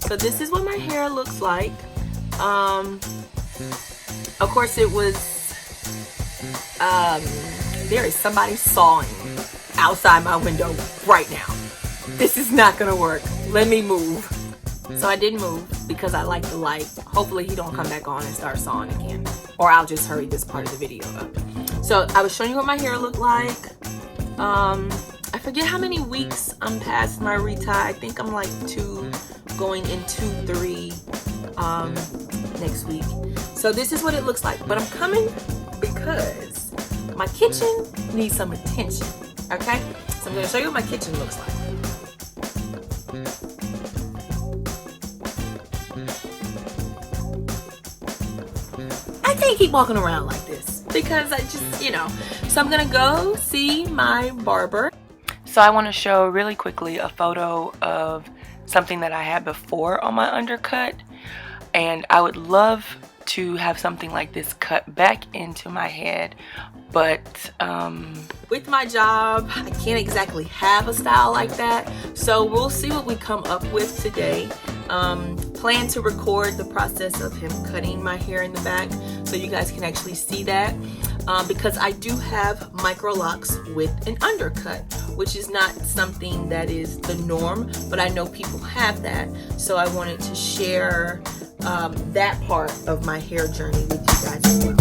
So this is what my hair looks like. Of course it was, there is somebody sawing outside my window right now. This is not gonna work. Let me move. So I didn't move because I like the light. Hopefully he don't come back on and start sawing again. Or I'll just hurry this part of the video up. So I was showing you what my hair looked like. I forget how many weeks I'm past my retie. I think I'm like 2 going into 3 next week. So this is what it looks like. But I'm coming because my kitchen needs some attention. Okay? So I'm going to show you what my kitchen looks like. I can't keep walking around like this because I just, you know. So I'm going to go see my barber. So I want to show really quickly a photo of something that I had before on my undercut. And I would love to have something like this cut back into my head, but with my job I can't exactly have a style like that, so we'll see what we come up with today. Plan to record the process of him cutting my hair in the back so you guys can actually see that, because I do have Microlocs with an undercut, which is not something that is the norm, but I know people have that, so I wanted to share that part of my hair journey with you guys as well.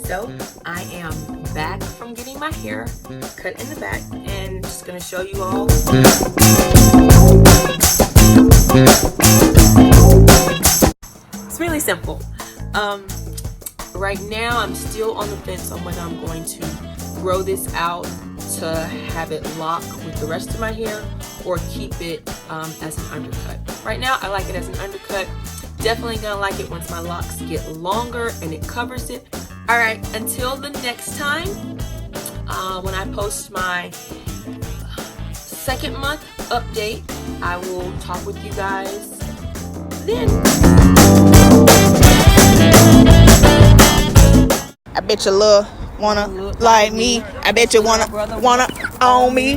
So I am back from getting my hair cut in the back and just gonna show you all. It's really simple. Right now I'm still on the fence on whether I'm going to grow this out to have it lock with the rest of my hair or keep it as an undercut. Right now I like it as an undercut. Definitely gonna like it once my locks get longer and it covers it. All right, until the next time, when I post my 2nd month update, I will talk with you guys then. I bet you wanna like me. I bet you wanna own me.